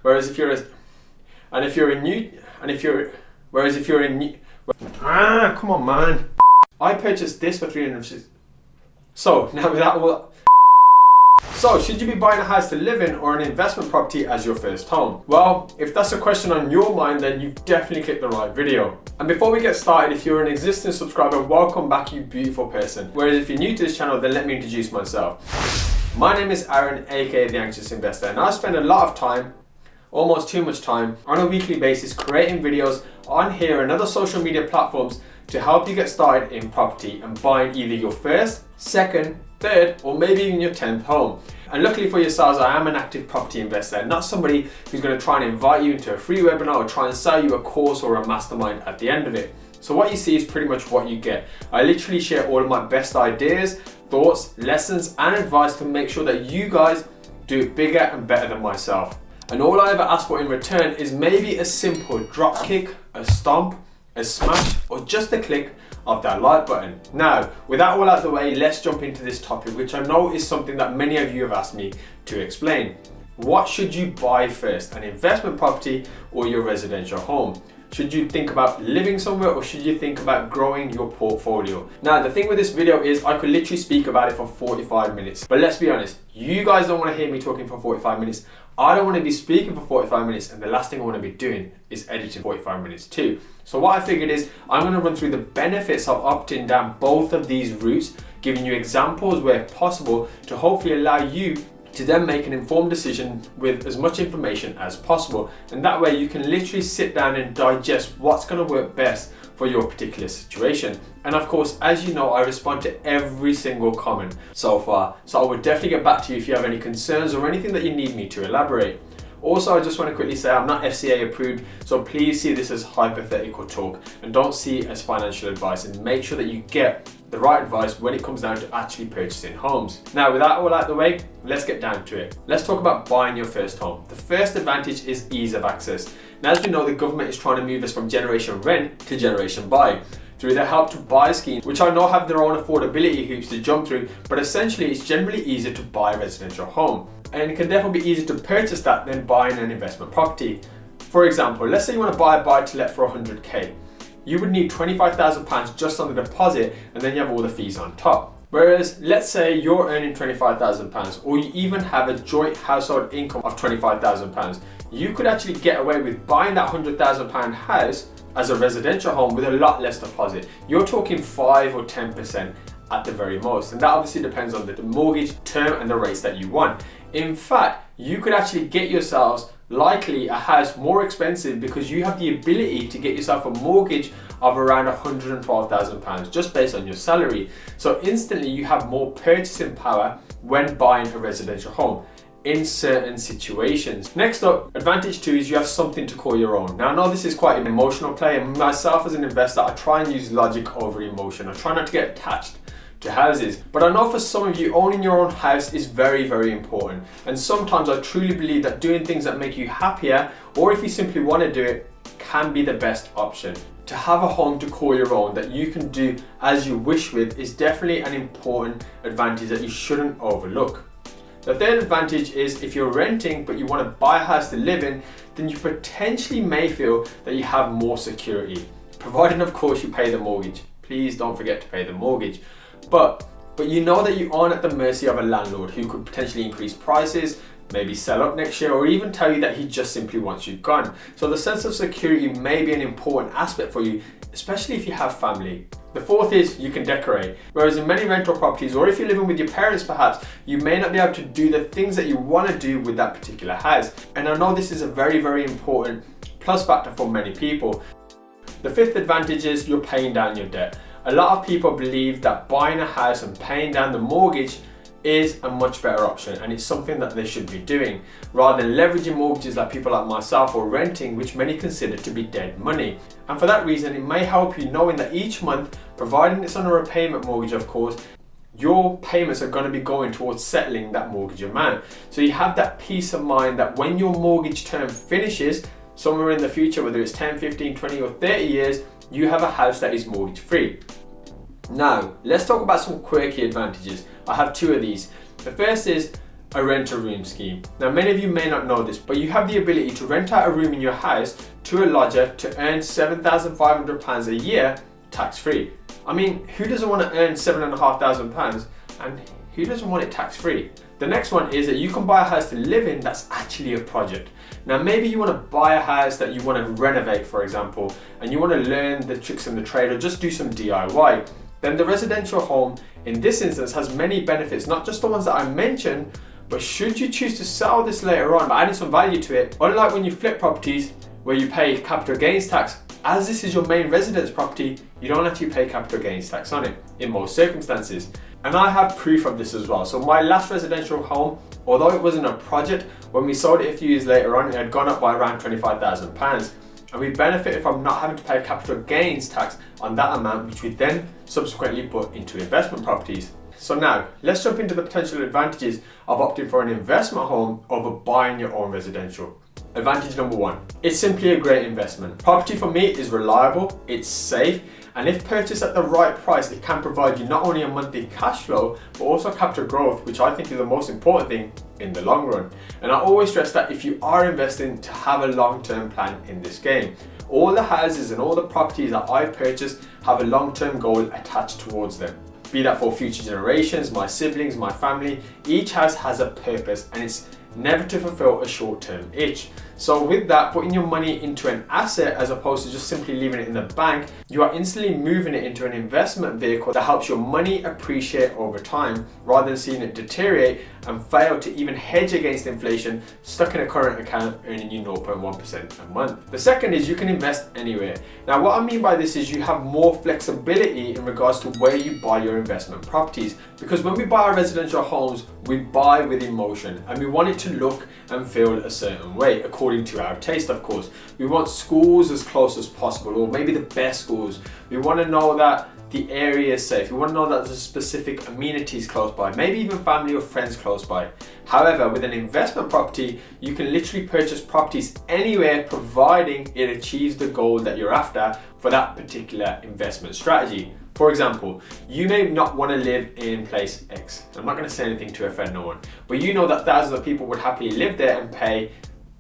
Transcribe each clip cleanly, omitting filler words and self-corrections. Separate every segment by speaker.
Speaker 1: Whereas if you're a new, come on man. I purchased this for 360. So now with that, so should you be buying a house to live in or an investment property as your first home? Well, if that's a question on your mind, then you've definitely clicked the right video. And before we get started, if you're an existing subscriber, welcome back, you beautiful person. Whereas if you're new to this channel, then let me introduce myself. My name is Aaron, aka The Anxious Investor, and I spend a lot of time, almost too much time, on a weekly basis creating videos on here and other social media platforms to help you get started in property and buying either your first, second, third, or maybe even your 10th home. And luckily for yourselves, I am an active property investor, not somebody who's going to try and invite you into a free webinar or try and sell you a course or a mastermind at the end of it. So what you see is pretty much what you get. I literally share all of my best ideas, thoughts, lessons, and advice to make sure that you guys do it bigger and better than myself. And all I ever ask for in return is maybe a simple drop kick, a stomp, a smash, or just a click of that like button. Now, with that all out of the way, let's jump into this topic, which I know is something that many of you have asked me to explain. What should you buy first, an investment property or your residential home? Should you think about living somewhere or should you think about growing your portfolio? Now, the thing with this video is I could literally speak about it for 45 minutes. But let's be honest, you guys don't want to hear me talking for 45 minutes. I don't want to be speaking for 45 minutes and the last thing I want to be doing is editing 45 minutes too. So what I figured is I'm going to run through the benefits of opting down both of these routes, giving you examples where possible to hopefully allow you to then make an informed decision with as much information as possible. And that way you can literally sit down and digest what's going to work best for your particular situation. And of course, as you know, I respond to every single comment so far. So I would definitely get back to you if you have any concerns or anything that you need me to elaborate. Also, I just want to quickly say I'm not FCA approved, so please see this as hypothetical talk and don't see it as financial advice, and make sure that you get the right advice when it comes down to actually purchasing homes. Now, with that all out of the way, let's get down to it. Let's talk about buying your first home. The first advantage is ease of access. Now, as we know, the government is trying to move us from generation rent to generation buy through their Help to Buy scheme, which I know have their own affordability hoops to jump through, but essentially it's generally easier to buy a residential home. And it can definitely be easier to purchase that than buying an investment property. For example, let's say you want to buy a buy-to-let for 100k. You would need £25,000 just on the deposit, and then you have all the fees on top. Whereas, let's say you're earning £25,000, or you even have a joint household income of £25,000. You could actually get away with buying that £100,000 house as a residential home with a lot less deposit. You're talking 5 or 10% at the very most, and that obviously depends on the mortgage term and the rates that you want. In fact, you could actually get yourselves likely a house more expensive because you have the ability to get yourself a mortgage of around £112,000 just based on your salary. So instantly you have more purchasing power when buying a residential home in certain situations. Next up, advantage 2 is you have something to call your own. Now, I know this is quite an emotional play, and myself as an investor, I try and use logic over emotion. I try not to get attached to houses, but I know for some of you, owning your own house is very, very important. And sometimes I truly believe that doing things that make you happier, or if you simply want to do it, can be the best option. To have a home to call your own that you can do as you wish with is definitely an important advantage that you shouldn't overlook. The third advantage is if you're renting but you want to buy a house to live in, then you potentially may feel that you have more security, provided of course you pay the mortgage. Please don't forget to pay the mortgage. But you know that you aren't at the mercy of a landlord who could potentially increase prices, maybe sell up next year, or even tell you that he just simply wants you gone. So the sense of security may be an important aspect for you, especially if you have family. The fourth is you can decorate. Whereas in many rental properties, or if you're living with your parents perhaps, you may not be able to do the things that you want to do with that particular house. And I know this is a very, very important plus factor for many people. The fifth advantage is you're paying down your debt. A lot of people believe that buying a house and paying down the mortgage is a much better option, and it's something that they should be doing rather than leveraging mortgages like people like myself, or renting, which many consider to be dead money. And for that reason, it may help you knowing that each month, providing it's on a repayment mortgage of course, your payments are going to be going towards settling that mortgage amount. So you have that peace of mind that when your mortgage term finishes somewhere in the future, whether it's 10, 15, 20 or 30 years, you have a house that is mortgage free. Now, let's talk about some quirky advantages. I have two of these. The first is a rent-a-room scheme. Now many of you may not know this, but you have the ability to rent out a room in your house to a lodger to earn £7,500 a year tax-free. I mean, who doesn't want to earn £7,500 and who doesn't want it tax-free? The next one is that you can buy a house to live in that's actually a project. Now maybe you want to buy a house that you want to renovate, for example, and you want to learn the tricks and the trade or just do some DIY. Then the residential home in this instance has many benefits, not just the ones that I mentioned, but should you choose to sell this later on by adding some value to it, unlike when you flip properties where you pay capital gains tax, as this is your main residence property, you don't actually pay capital gains tax on it in most circumstances. And I have proof of this as well. So my last residential home, although it wasn't a project, when we sold it a few years later on, it had gone up by around £25,000. And we benefited from not having to pay capital gains tax on that amount, which we then subsequently put into investment properties. So now, let's jump into the potential advantages of opting for an investment home over buying your own residential. Advantage number one, it's simply a great investment. Property for me is reliable, it's safe, and if purchased at the right price, it can provide you not only a monthly cash flow, but also capital growth, which I think is the most important thing in the long run. And I always stress that if you are investing, to have a long-term plan in this game. All the houses and all the properties that I purchase have a long-term goal attached towards them. Be that for future generations, my siblings, my family, each house has a purpose and it's never to fulfill a short-term itch. So with that, putting your money into an asset as opposed to just simply leaving it in the bank, you are instantly moving it into an investment vehicle that helps your money appreciate over time rather than seeing it deteriorate and fail to even hedge against inflation, stuck in a current account earning you 0.1% a month. The second is you can invest anywhere. Now what I mean by this is you have more flexibility in regards to where you buy your investment properties, because when we buy our residential homes, we buy with emotion and we want it to look and feel a certain way according to our taste, of course. We want schools as close as possible, or maybe the best schools. We want to know that the area is safe. We want to know that there's specific amenities close by, maybe even family or friends close by. However, with an investment property, you can literally purchase properties anywhere providing it achieves the goal that you're after for that particular investment strategy. For example, you may not want to live in place X. I'm not going to say anything to offend no one, but you know that thousands of people would happily live there and pay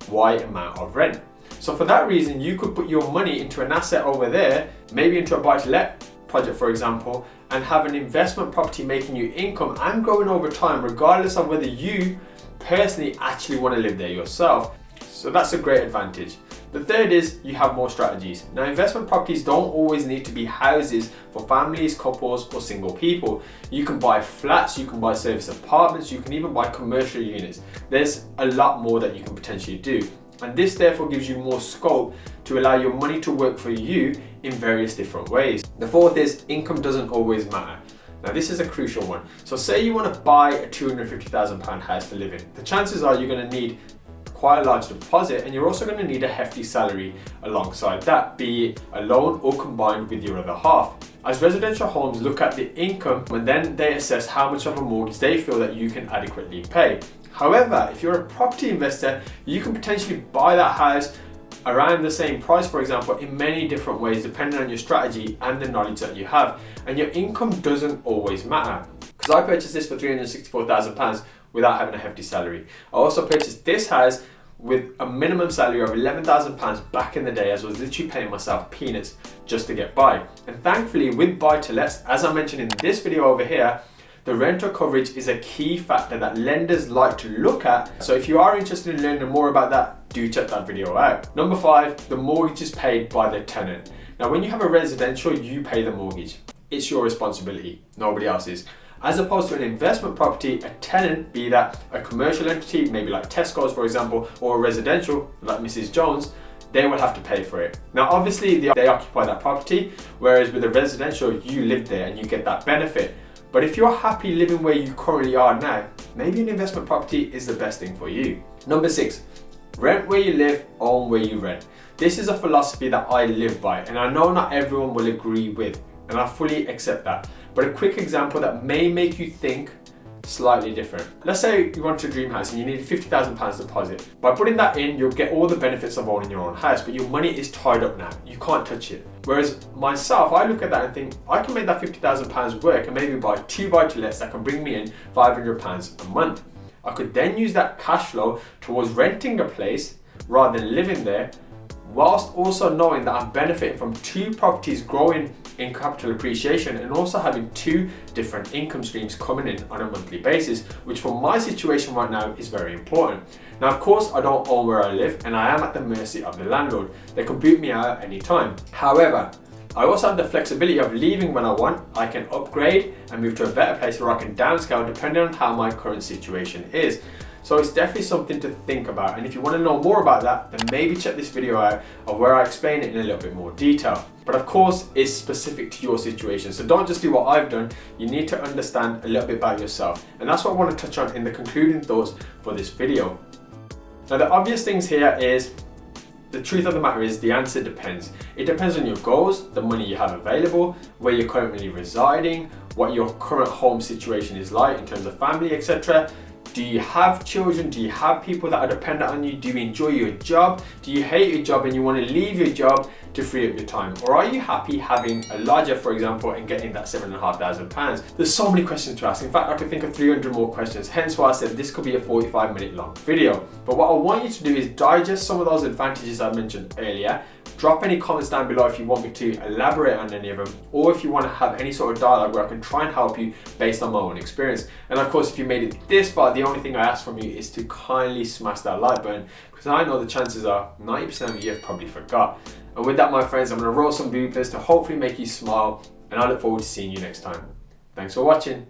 Speaker 1: Y amount of rent. So for that reason, you could put your money into an asset over there, maybe into a buy-to-let project, for example, and have an investment property making you income and growing over time, regardless of whether you personally actually want to live there yourself. So that's a great advantage. The third is you have more strategies. Now, investment properties don't always need to be houses for families, couples, or single people. You can buy flats, you can buy service apartments, you can even buy commercial units. There's a lot more that you can potentially do. And this therefore gives you more scope to allow your money to work for you in various different ways. The fourth is income doesn't always matter. Now this is a crucial one. So say you want to buy a £250,000 house to live in. The chances are you're going to need quite a large deposit, and you're also going to need a hefty salary alongside that, be it alone or combined with your other half. As residential homes look at the income and then they assess how much of a mortgage they feel that you can adequately pay. However, if you're a property investor, you can potentially buy that house around the same price, for example, in many different ways depending on your strategy and the knowledge that you have. And your income doesn't always matter. Because I purchased this for £364,000 without having a hefty salary. I also purchased this house with a minimum salary of £11,000 back in the day, as I was literally paying myself peanuts just to get by. And thankfully with buy-to-lets, as I mentioned in this video over here, the rental coverage is a key factor that lenders like to look at. So if you are interested in learning more about that, do check that video out. Number 5, the mortgage is paid by the tenant. Now when you have a residential, you pay the mortgage. It's your responsibility, nobody else's. As opposed to an investment property, a tenant, be that a commercial entity, maybe like Tesco's for example, or a residential like Mrs. Jones, they will have to pay for it. Now obviously they occupy that property, whereas with a residential, you live there and you get that benefit. But if you're happy living where you currently are now, maybe an investment property is the best thing for you. Number 6, rent where you live, own where you rent. This is a philosophy that I live by, and I know not everyone will agree with, and I fully accept that. But a quick example that may make you think slightly different. Let's say you want a dream house and you need £50,000 deposit. By putting that in, you'll get all the benefits of owning your own house, but your money is tied up now. You can't touch it. Whereas myself, I look at that and think, I can make that £50,000 work and maybe buy 2 buy-to-lets that can bring me in £500 a month. I could then use that cash flow towards renting a place rather than living there, whilst also knowing that I'm benefiting from 2 properties growing in capital appreciation and also having 2 different income streams coming in on a monthly basis, which for my situation right now is very important. Now, of course, I don't own where I live and I am at the mercy of the landlord. They can boot me out at any time. However, I also have the flexibility of leaving when I want. I can upgrade and move to a better place, or I can downscale depending on how my current situation is. So it's definitely something to think about, and if you want to know more about that, then maybe check this video out of where I explain it in a little bit more detail. But of course, it's specific to your situation, so don't just do what I've done. You need to understand a little bit about yourself, and that's what I want to touch on in the concluding thoughts for this video. Now, the obvious things here is, the truth of the matter is the answer depends. It depends on your goals, the money you have available, where you're currently residing, what your current home situation is like in terms of family, etc. Do you have children? Do you have people that are dependent on you? Do you enjoy your job? Do you hate your job and you want to leave your job to free up your time? Or are you happy having a lodger, for example, and getting that £7,500? There's so many questions to ask. In fact, I could think of 300 more questions. Hence why I said this could be a 45-minute long video. But what I want you to do is digest some of those advantages I mentioned earlier. Drop any comments down below if you want me to elaborate on any of them, or if you want to have any sort of dialogue where I can try and help you based on my own experience. And of course, if you made it this far, the only thing I ask from you is to kindly smash that like button, because I know the chances are 90% of you have probably forgot. And with that, my friends, I'm going to roll some bloopers to hopefully make you smile, and I look forward to seeing you next time. Thanks for watching.